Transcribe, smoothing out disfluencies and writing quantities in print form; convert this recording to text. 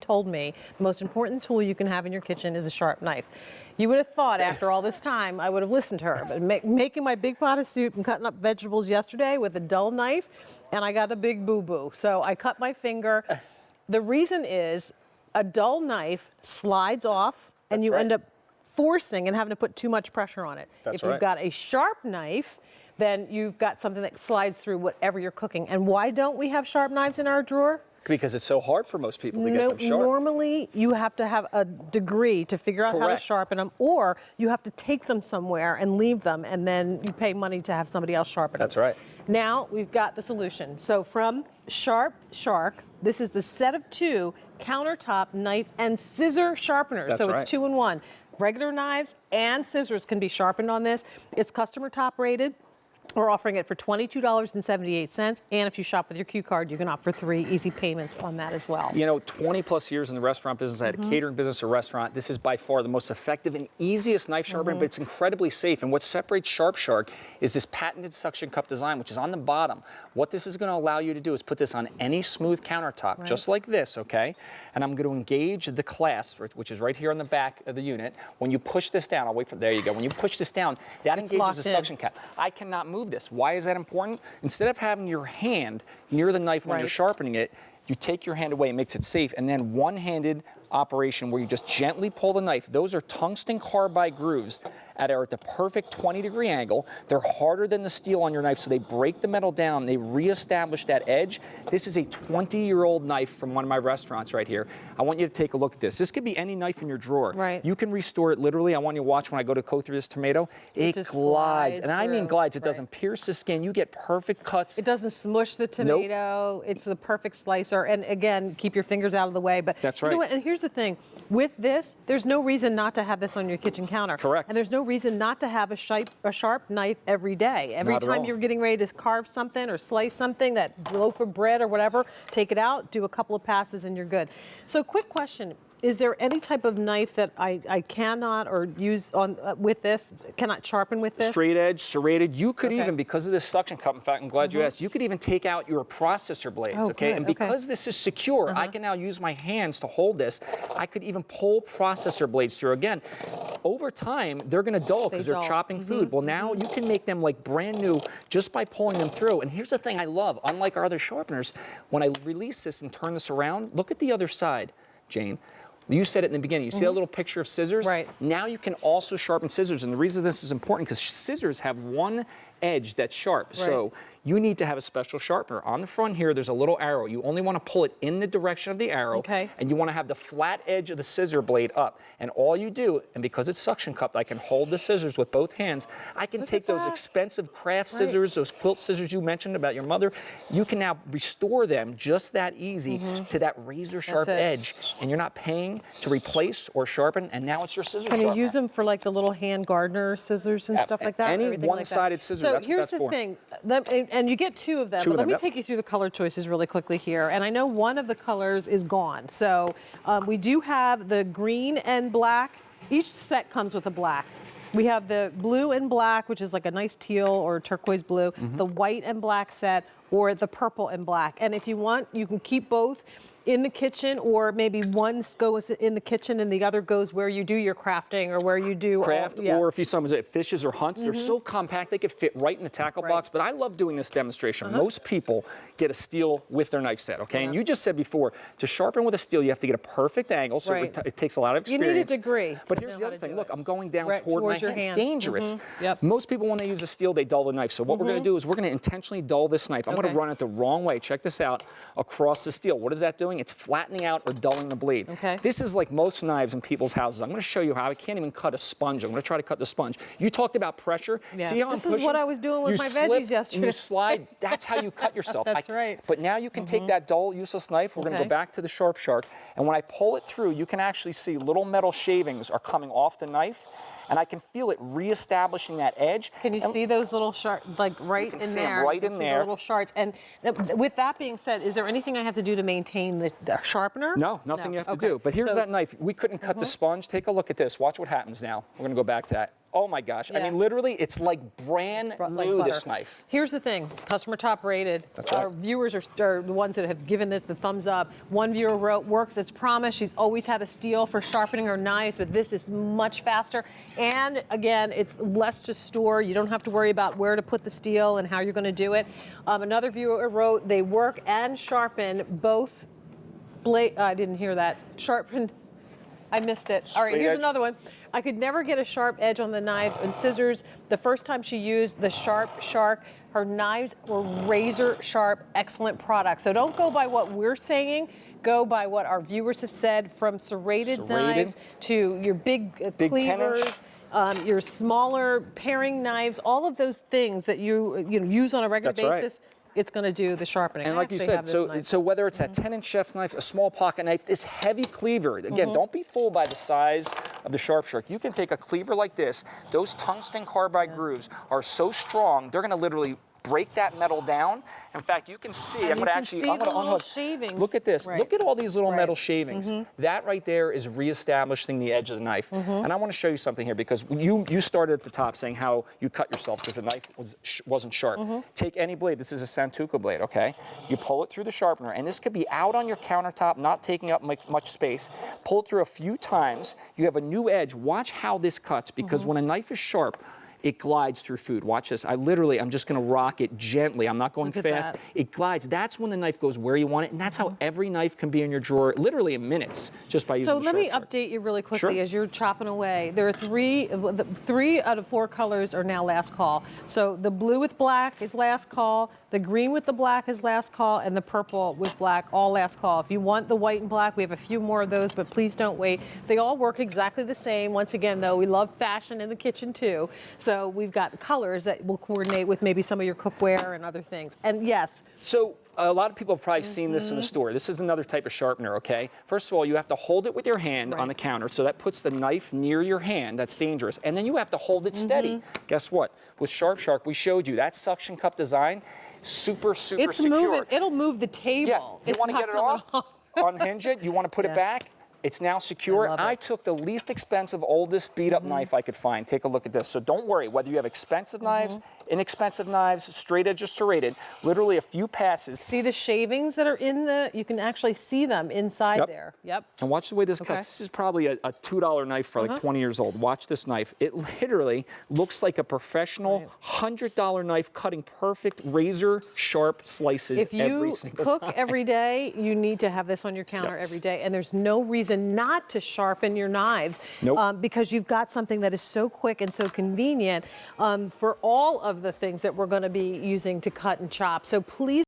told me the most important tool you can have in your kitchen is a sharp knife. You would have thought after all this time I would have listened to her, but making my big pot of soup and cutting up vegetables yesterday with a dull knife, and I got a big boo-boo. So I cut my finger. The reason is a dull knife slides off, and you end up forcing and having to put too much pressure on it. If you've got a sharp knife, then you've got something that slides through whatever you're cooking. And why don't we have sharp knives in our drawer? Because it's so hard for most people to get them sharp. Normally, you have to have a degree to figure out how to sharpen them, or you have to take them somewhere and leave them, and then you pay money to have somebody else sharpen them. That's right. Now, we've got the solution. So from Sharp Shark, this is the set of 2 countertop knife and scissor sharpeners. So it's 2 in 1. Regular knives and scissors can be sharpened on this. It's customer top rated. We're offering it for $22.78, and if you shop with your Q card, you can opt for 3 easy payments on that as well. You know, 20 plus years in the restaurant business, I had a catering business, a restaurant. This is by far the most effective and easiest knife sharpener, but it's incredibly safe. And what separates Sharp Shark is this patented suction cup design, which is on the bottom. What this is going to allow you to do is put this on any smooth countertop, just like this, okay? And I'm going to engage the clasp, which is right here on the back of the unit. When you push this down, I'll wait for, there you go. When you push this down, that engages the suction cap. I cannot move this. Why is that important? Instead of having your hand near the knife when you're sharpening it, you take your hand away, it makes it safe, and then one-handed operation where you just gently pull the knife. Those are tungsten carbide grooves at the perfect 20-degree angle. They're harder than the steel on your knife, so they break the metal down. They reestablish that edge. This is a 20-year-old knife from one of my restaurants right here. I want you to take a look at this. This could be any knife in your drawer. You can restore it literally. I want you to watch when I go through this tomato. It glides, and I mean glides. It doesn't pierce the skin. You get perfect cuts. It doesn't smush the tomato. It's the perfect slicer. And again, keep your fingers out of the way. But you know what? And here's the thing. With this, there's no reason not to have this on your kitchen counter. And there's no reason not to have a sharp knife every day. Every time you're getting ready to carve something or slice something, that loaf of bread or whatever, take it out, do a couple of passes, and you're good. So quick question. Is there any type of knife that I cannot or use on with this, cannot sharpen with this? Straight edge, serrated. You could even, because of this suction cup, in fact, I'm glad you asked, you could even take out your processor blades, And because this is secure, I can now use my hands to hold this. I could even pull processor blades through. Again, over time, they're going to dull because they're chopping food. Well, now you can make them like brand new just by pulling them through. And here's the thing I love. Unlike our other sharpeners, when I release this and turn this around, look at the other side, Jane. You said it in the beginning. You see that little picture of scissors? Now you can also sharpen scissors. And the reason this is important, because scissors have one edge that's sharp. So you need to have a special sharpener. On the front here, there's a little arrow. You only want to pull it in the direction of the arrow. And you want to have the flat edge of the scissor blade up. And all you do, and because it's suction cupped, I can hold the scissors with both hands. I can take those expensive craft scissors, those quilt scissors you mentioned about your mother. You can now restore them just that easy to that razor sharp edge. And you're not paying to replace or sharpen, and now it's your scissor sharpener. Can you use them for like the little hand gardener scissors and stuff like that? Any one-sided scissor, that's what that's for. So here's the thing, and you get 2 of them, but let me take you through the color choices really quickly here. And I know one of the colors is gone. So we do have the green and black. Each set comes with a black. We have the blue and black, which is like a nice teal or turquoise blue, the white and black set, or the purple and black. And if you want, you can keep both in the kitchen, or maybe one goes in the kitchen and the other goes where you do your crafting or where you do craft, or if you sometimes fishes or hunts, they're so compact they could fit right in the tackle box. But I love doing this demonstration. Most people get a steel with their knife set, and you just said before, to sharpen with a steel, you have to get a perfect angle, so it takes a lot of experience. You need a degree. But here's the other thing. Look, I'm going down toward my hand. It's dangerous. Most people, when they use a steel, they dull the knife. So what we're going to do is we're going to intentionally dull this knife. I'm going to run it the wrong way. Check this out. Across the steel. What is that doing? It's flattening out or dulling the blade. This is like most knives in people's houses. I'm going to show you how I can't even cut a sponge. I'm going to try to cut the sponge. You talked about pressure. See how I'm pushing? This is what I was doing with my veggies yesterday. You slide. That's how you cut yourself. That's right. But now you can take that dull, useless knife. We're going to go back to the Sharp Shark. And when I pull it through, you can actually see little metal shavings are coming off the knife. And I can feel it reestablishing that edge. Can you see those little shards, like right in there? Right in there. The little shards. And with that being said, is there anything I have to do to maintain the sharpener? No, nothing you have to do. But here's that knife. We couldn't cut the sponge. Take a look at this. Watch what happens now. We're going to go back to that. Oh my gosh. I mean, literally, it's like brand new, this knife. Here's the thing. Customer top rated. That's right. Our viewers are the ones that have given this the thumbs up. One viewer wrote, works as promised. She's always had a steel for sharpening her knives, but this is much faster. And again, it's less to store. You don't have to worry about where to put the steel and how you're going to do it. Another viewer wrote, they work and sharpen both blade. I didn't hear that. Sharpen. I missed it. All right, here's another one. I could never get a sharp edge on the knives and scissors. The first time she used the Sharp Shark, her knives were razor sharp, excellent product. So don't go by what we're saying. Go by what our viewers have said, from serrated knives to your big cleavers, your smaller paring knives, all of those things that you use on a regular basis. It's going to do the sharpening. And like you said, so whether it's that 10-inch chef's knife, a small pocket knife, this heavy cleaver, again, don't be fooled by the size of the Sharp Shark. You can take a cleaver like this. Those tungsten carbide grooves are so strong, they're going to literally break that metal down. In fact, you can see, I'm going to unhook. Shavings. Look at this. Look at all these little metal shavings. That right there is reestablishing the edge of the knife. And I want to show you something here, because you started at the top saying how you cut yourself because the knife wasn't sharp. Take any blade. This is a Santoku blade, okay? You pull it through the sharpener, and this could be out on your countertop, not taking up much space. Pull it through a few times. You have a new edge. Watch how this cuts, because when a knife is sharp, it glides through food. Watch this. I'm just going to rock it gently. I'm not going fast. It glides. That's when the knife goes where you want it, and that's how every knife can be in your drawer literally in minutes just by using the Sharp Shark. So let me update you really quickly as you're chopping away. There are three out of 4 colors are now last call. So the blue with black is last call, the green with the black is last call, and the purple with black, all last call. If you want the white and black, we have a few more of those, but please don't wait. They all work exactly the same. Once again, though, we love fashion in the kitchen too. So we've got colors that will coordinate with maybe some of your cookware and other things. And yes. So a lot of people have probably seen this in the store. This is another type of sharpener, okay? First of all, you have to hold it with your hand on the counter, so that puts the knife near your hand. That's dangerous. And then you have to hold it steady. Guess what? With Sharp Shark, we showed you that suction cup design, super secure. It'll move the table. Yeah. You want to get it off, unhinge it, you want to put it back. It's now secure. I took the least expensive, oldest beat-up knife I could find. Take a look at this. So don't worry, whether you have expensive knives, inexpensive knives, straight edge or serrated, literally a few passes. See the shavings that are in you can actually see them inside there. And watch the way this cuts. This is probably a $2 knife for like 20 years old. Watch this knife. It literally looks like a professional $100 knife cutting perfect razor sharp slices every single time. If you cook every day, you need to have this on your counter every day, and there's no reason not to sharpen your knives because you've got something that is so quick and so convenient for all of the things that we're going to be using to cut and chop. So please